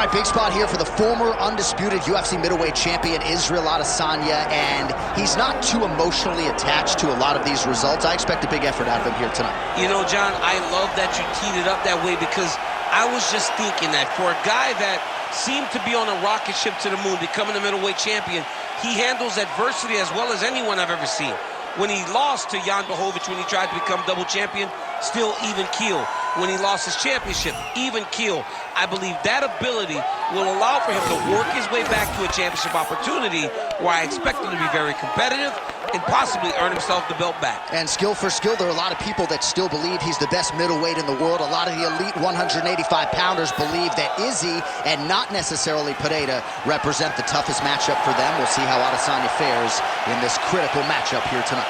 All right, big spot here for the former undisputed UFC middleweight champion, Israel Adesanya, and he's not too emotionally attached to a lot of these results. I expect a big effort out of him here tonight. You know, John, I love that you teed it up that way, because I was just thinking that for a guy that seemed to be on a rocket ship to the moon, becoming a middleweight champion, he handles adversity as well as anyone I've ever seen. When he lost to Jan Blachowicz, when he tried to become double champion, still even keel. When he lost his championship, even keel. I believe that ability will allow for him to work his way back to a championship opportunity, where I expect him to be very competitive and possibly earn himself the belt back. And skill for skill, there are a lot of people that still believe he's the best middleweight in the world. A lot of the elite 185-pounders believe that Izzy and not necessarily Pereira represent the toughest matchup for them. We'll see how Adesanya fares in this critical matchup here tonight.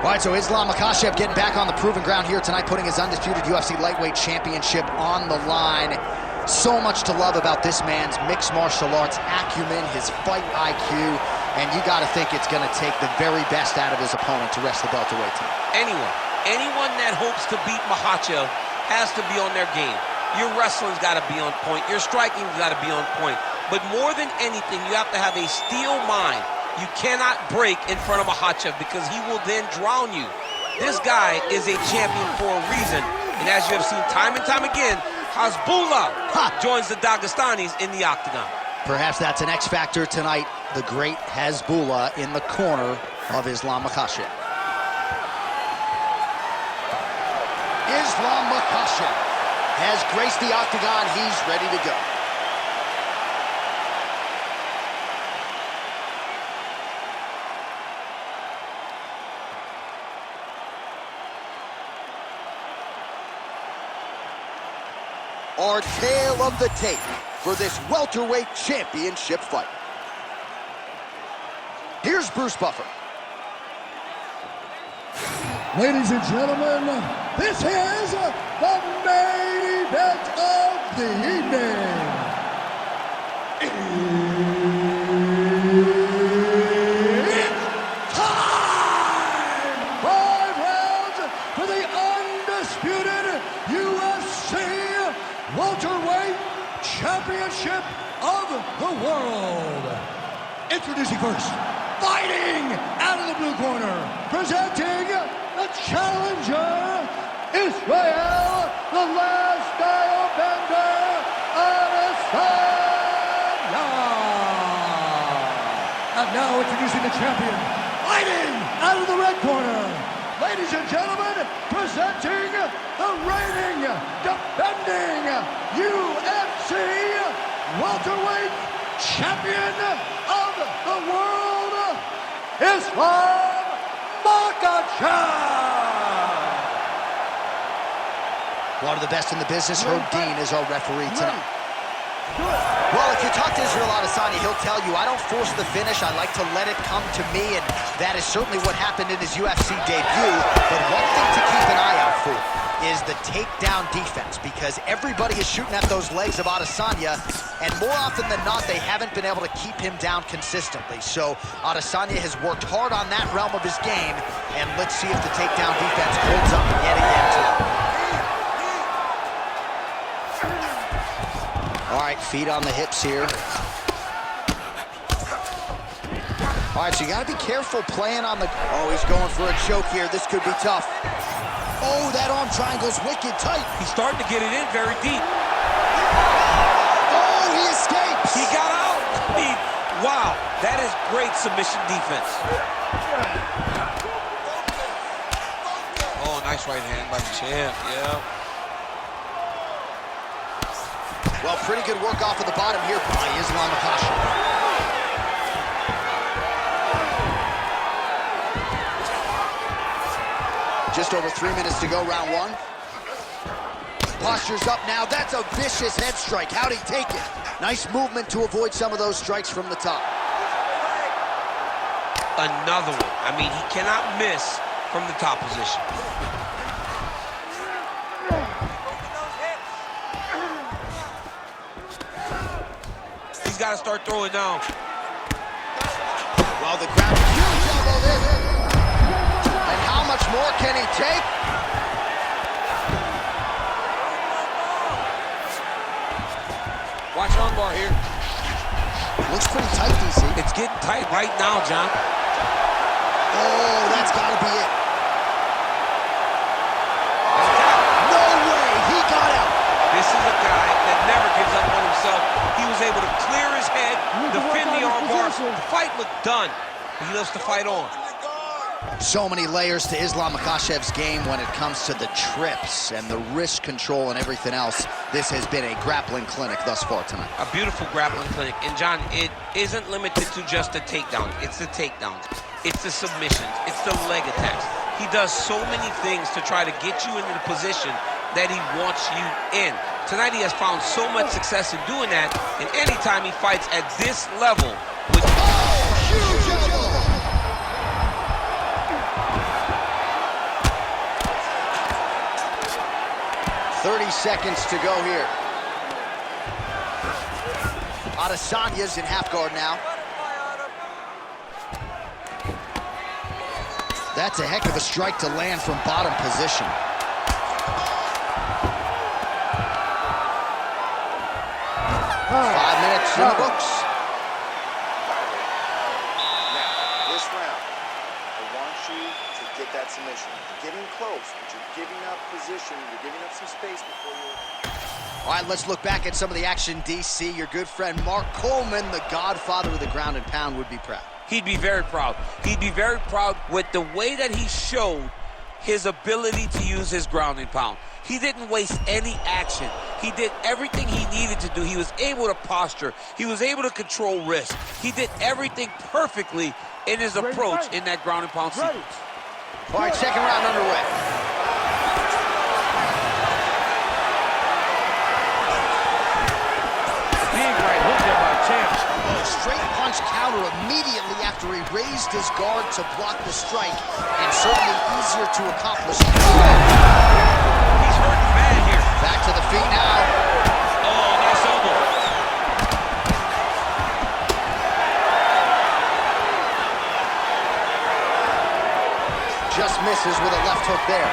All right, so Islam Makhachev getting back on the proven ground here tonight, putting his undisputed UFC lightweight championship on the line. So much to love about this man's mixed martial arts acumen, his fight IQ, and you got to think it's going to take the very best out of his opponent to wrest the belt away tonight. Anyone that hopes to beat Makhachev has to be on their game. Your wrestling's got to be on point. Your striking's got to be on point. But more than anything, you have to have a steel mind. You cannot break in front of Makhachev, because he will then drown you. This guy is a champion for a reason. And as you have seen time and time again, Hasbullah joins the Dagestanis in the octagon. Perhaps that's an X factor tonight. The great Hasbullah in the corner of Islam Makhachev. Islam Makhachev has graced the octagon. He's ready to go. Our tale of the tape for this welterweight championship fight. Here's Bruce Buffer. Ladies and gentlemen, this is the main event of the evening. It's time! 5 rounds for the undisputed UFC welterweight championship of the world. Introducing first, fighting out of the blue corner, presenting the challenger, Israel, the last style bender, Adesanya. And now introducing the champion, fighting out of the red corner, ladies and gentlemen, presenting the reigning, defending UFC welterweight champion of the world, Islam Makhachev. One of the best in the business, Herb Dean, is our referee tonight. Well, if you talk to Israel Adesanya, he'll tell you, I don't force the finish. I like to let it come to me, and that is certainly what happened in his UFC debut. But one thing to keep an eye out for is the takedown defense, because everybody is shooting at those legs of Adesanya, and more often than not, they haven't been able to keep him down consistently. So Adesanya has worked hard on that realm of his game, and let's see if the takedown defense holds up yet again tonight. All right, feet on the hips here. All right, so you gotta be careful playing on the... Oh, he's going for a choke here. This could be tough. Oh, that arm triangle's wicked tight. He's starting to get it in very deep. Oh, he escapes. He got out. I mean, wow, that is great submission defense. Oh, nice right hand by the champ, yeah. Well, pretty good work off of the bottom here by Islam Makhachev. Just over 3 minutes to go, round one. Postures up now. That's a vicious head strike. How'd he take it? Nice movement to avoid some of those strikes from the top. Another one. I mean, he cannot miss from the top position. He's got to start throwing down. Well, the ground, huge elbow there. And how much more can he take? Watch armbar here. Looks pretty tight, DC. It's getting tight right now, John. Oh, that's got to be it. No way, he got out. This is a guy that never gives up on himself. He was able to clear his head, defend the armbar. The fight looked done, but he loves to fight on. So many layers to Islam Makhachev's game when it comes to the trips and the wrist control and everything else. This has been a grappling clinic thus far tonight. A beautiful grappling clinic. And John, it isn't limited to just the takedown. It's the takedowns. It's the submissions. It's the leg attacks. He does so many things to try to get you into the position that he wants you in. Tonight he has found so much success in doing that, and anytime he fights at this level with... Huge elbow! 30 seconds to go here. Adesanya's in half guard now. That's a heck of a strike to land from bottom position. Five minutes in the books. Now, this round, I want you to get that submission. You're getting close, but you're giving up position. You're giving up some space before you... All right, let's look back at some of the action, DC. Your good friend Mark Coleman, the godfather of the ground and pound, would be proud. He'd be very proud. He'd be very proud with the way that he showed his ability to use his ground and pound. He didn't waste any action. He did everything he needed to do. He was able to posture. He was able to control wrist. He did everything perfectly in his approach in that ground and pound sequence. All right, second round underway. Big right hook there by Champ. A straight punch counter immediately after he raised his guard to block the strike, and certainly easier to accomplish. He's hurting bad here. Back to the feet now. Oh, nice elbow. Just misses with a left hook there.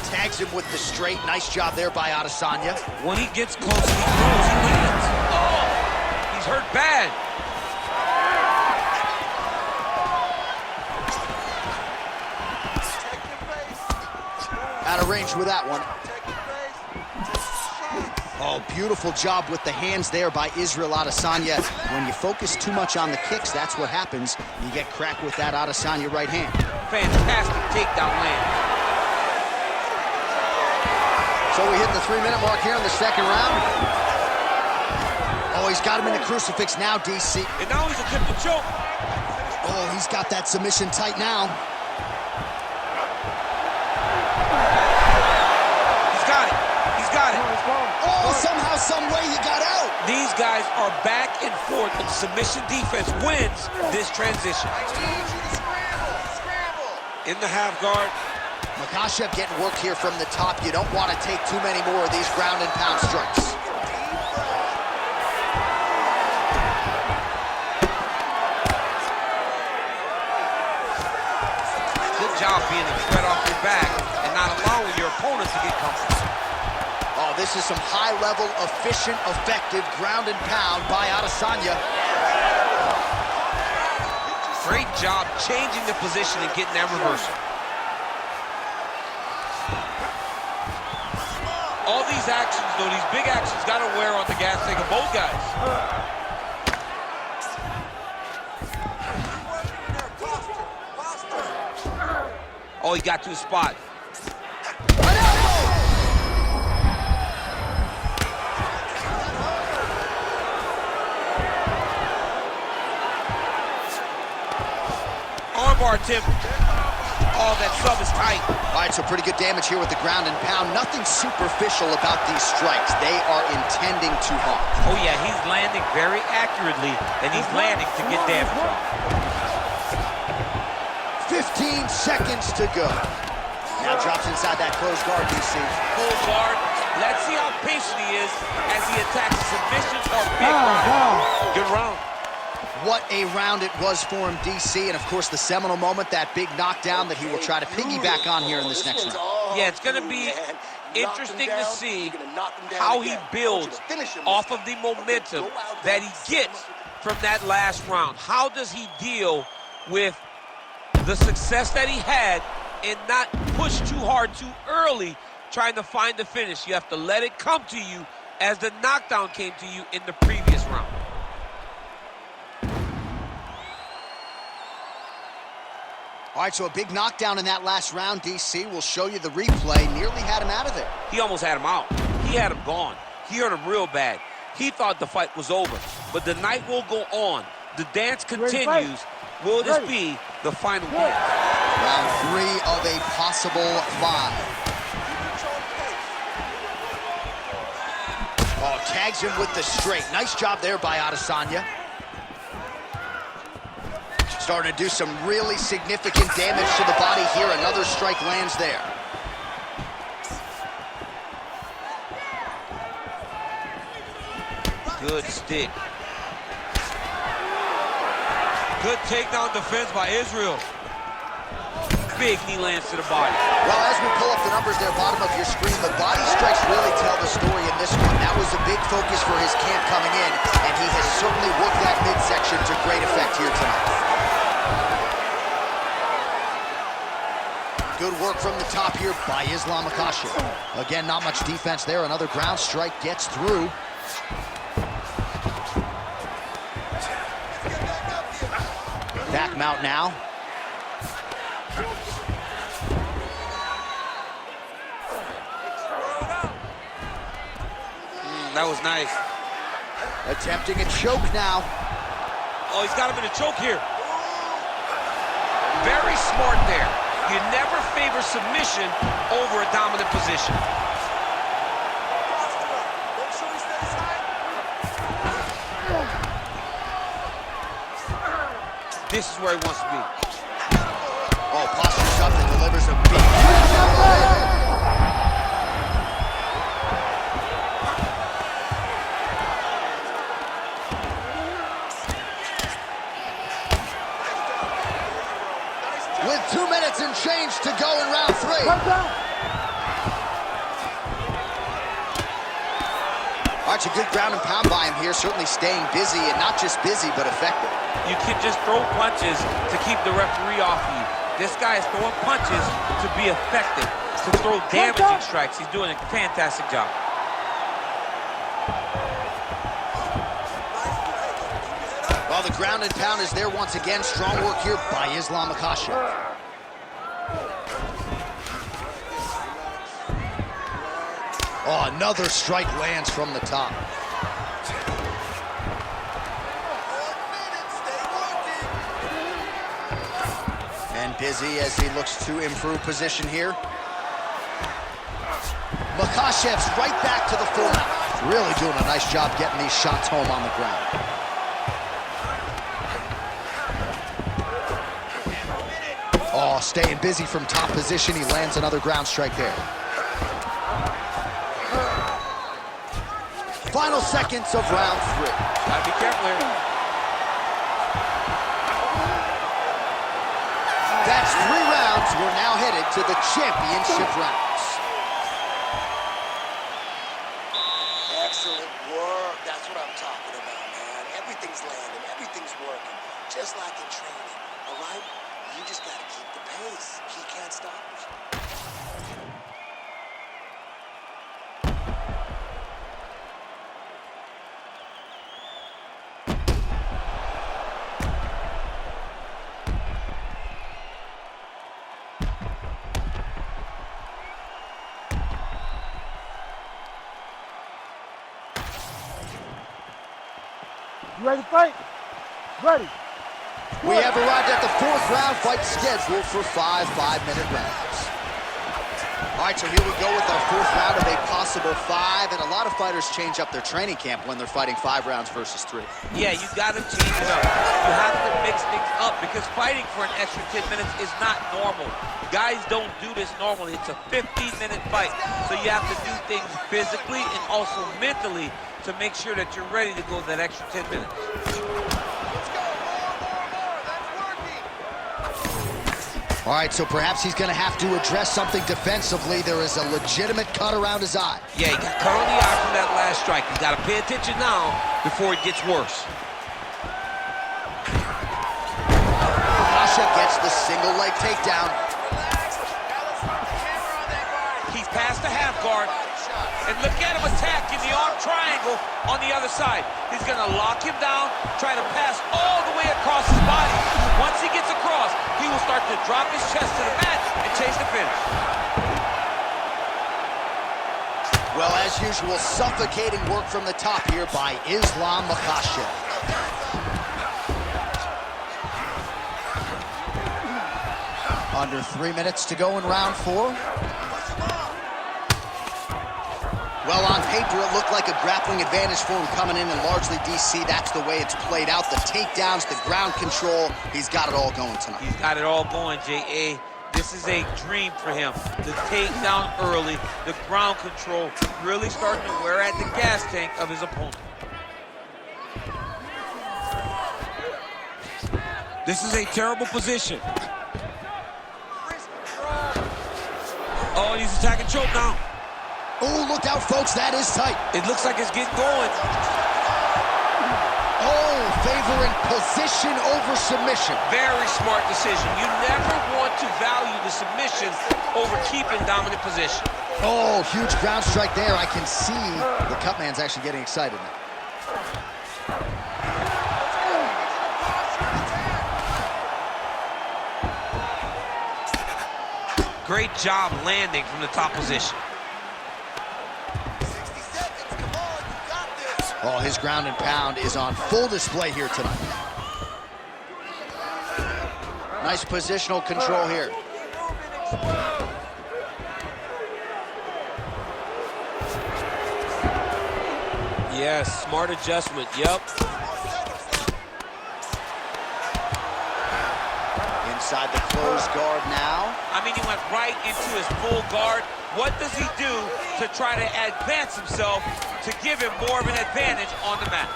Tags him with the straight. Nice job there by Adesanya. When he gets close, he throws, he lands. Oh, he's hurt bad. Out of range with that one. Oh, beautiful job with the hands there by Israel Adesanya. When you focus too much on the kicks, that's what happens. You get cracked with that Adesanya right hand. Fantastic takedown land. So we hit the 3-minute mark here in the second round. Oh, he's got him in the crucifix now, DC. And now he's attempting to choke. Oh, he's got that submission tight now. He's got it. He's got it. Oh, somehow, some way he got out. These guys are back and forth, and submission defense wins this transition. In the half guard. Makhachev getting work here from the top. You don't want to take too many more of these ground and pound strikes. Good job being a threat off your back and not allowing your opponent to get comfortable. Oh, this is some high-level, efficient, effective ground and pound by Adesanya. Great job changing the position and getting that reversal. All these actions, though, these big actions, got to wear on the gas tank of both guys. Oh, he got to his spot. armbar, Tim. Oh, that sub is tight. All right, so pretty good damage here with the ground and pound. Nothing superficial about these strikes. They are intending to harm. Oh, yeah, he's landing very accurately, and he's landing to get damage on. 15 seconds to go. Now drops inside that closed guard, DC. Full guard. Let's see how patient he is as he attacks a submission or big round. Good round. What a round it was for him, DC, and of course the seminal moment, that big knockdown that he will try to piggyback on here in this next round. Yeah, it's going to be interesting to see how he builds off of the momentum that he gets from that last round. How does he deal with the success that he had and not push too hard too early trying to find the finish? You have to let it come to you as the knockdown came to you in the previous round. All right, so a big knockdown in that last round, DC. We'll show you the replay. Nearly had him out of there. He almost had him out. He had him gone. He hurt him real bad. He thought the fight was over. But the night will go on. The dance continues. Will this be the final dance? Round 3 of a possible 5. Oh, tags him with the straight. Nice job there by Adesanya. Starting to do some really significant damage to the body here. Another strike lands there. Good stick. Good takedown defense by Israel. Big knee lands to the body. Well, as we pull up the numbers there, bottom of your screen, the body strikes really tell the story in this one. That was a big focus for his camp coming in, and he has certainly worked that midsection to great effect here tonight. Good work from the top here by Makhachev. Again, not much defense there. Another ground strike gets through. Back mount now. That was nice. Attempting a choke now. Oh, he's got him in a choke here. Very smart there. You never favor submission over a dominant position. This is where he wants to be. Oh, postures up and delivers a big... With 2 minutes and change to go in round 3. All right, a good ground and pound by him here, certainly staying busy, and not just busy, but effective. You can just throw punches to keep the referee off you. This guy is throwing punches to be effective, to throw damaging strikes. He's doing a fantastic job. Well, the ground and pound is there once again. Strong work here by Makhachev. Oh, another strike lands from the top. And busy as he looks to improve position here. Makhachev's right back to the full mount. Really doing a nice job getting these shots home on the ground. Oh, staying busy from top position. He lands another ground strike there. Final seconds of round 3. Gotta be careful here. That's 3 rounds. We're now headed to the championship rounds. Excellent work. That's what I'm talking about, man. Everything's landing. Everything's working. Just like in training, all right? You just gotta keep the pace. He can't stop us. You ready to fight? Ready. We have arrived at the 4th round, fight scheduled for 5 5-minute rounds. All right, so here we go with our 4th round of a possible 5, and a lot of fighters change up their training camp when they're fighting 5 rounds versus 3. Yeah, you got to change it up. You have to mix things up because fighting for an extra 10 minutes is not normal. Guys don't do this normally. It's a 15-minute fight, so you have to do things physically and also mentally to make sure that you're ready to go that extra 10 minutes. All right, so perhaps he's going to have to address something defensively. There is a legitimate cut around his eye. Yeah, he got cut on the eye from that last strike. He's got to pay attention now before it gets worse. Makhachev gets the single leg takedown. He's past the half guard. And look at him attacking the arm triangle on the other side. He's going to lock him down, try to pass all the way across his body. Once he gets across, he will start to drop his chest to the mat and chase the finish. Well, as usual, suffocating work from the top here by Islam Makhachev. Under 3 minutes to go in round 4. Well, on paper, it looked like a grappling advantage for him coming in, and largely, DC, that's the way it's played out. The takedowns, the ground control, he's got it all going tonight. He's got it all going, J.A. This is a dream for him. The takedown early, the ground control, really starting to wear at the gas tank of his opponent. This is a terrible position. Oh, he's attacking choke now. Oh, look out, folks. That is tight. It looks like it's getting going. Oh, favoring position over submission. Very smart decision. You never want to value the submission over keeping dominant position. Oh, huge ground strike there. I can see the cut man's actually getting excited now. Great job landing from the top position. Oh, his ground and pound is on full display here tonight. Nice positional control here. Yes, smart adjustment, yep. Inside the closed guard now. I mean, he went right into his full guard. What does he do to try to advance himself to give him more of an advantage on the mat?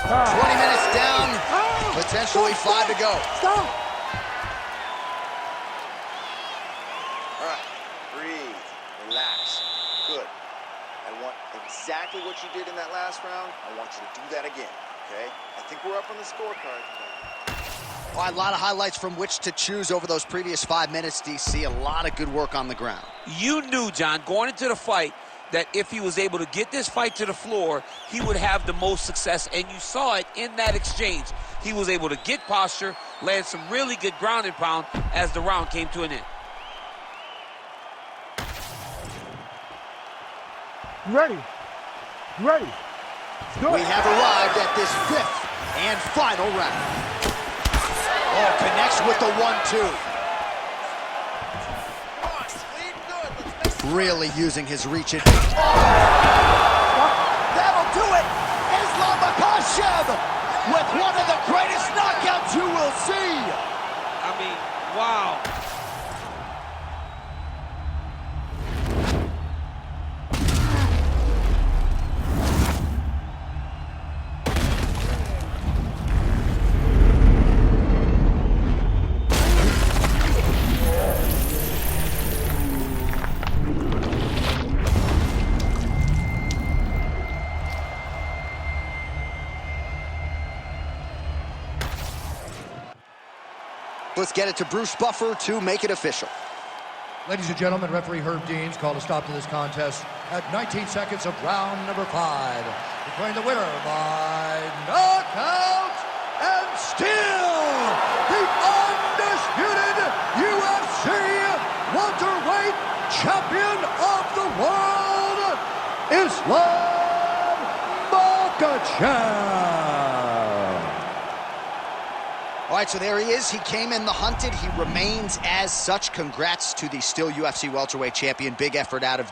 20 minutes down, potentially 5 to go. Stop! All right, breathe, relax, good. I want exactly what you did in that last round. I want you to do that again, okay? I think we're up on the scorecard. Well, a lot of highlights from which to choose over those previous 5 minutes, DC. A lot of good work on the ground. You knew, John, going into the fight, that if he was able to get this fight to the floor, he would have the most success, and you saw it in that exchange. He was able to get posture, land some really good ground and pound as the round came to an end. Ready. Ready. We have arrived at this 5th and final round. Oh, connects with the 1-2. Really using his reach advantage. That'll do it! Islam Makhachev with one of the greatest knockouts you will see! I mean, wow. Let's get it to Bruce Buffer to make it official. Ladies and gentlemen, referee Herb Dean's called a stop to this contest at 19 seconds of round number 5. Declaring the winner by knockout and still the undisputed UFC welterweight champion of the world, Islam Makhachev. Makhachev. All right, so there he is. He came in the hunted. He remains as such. Congrats to the still UFC welterweight champion. Big effort out of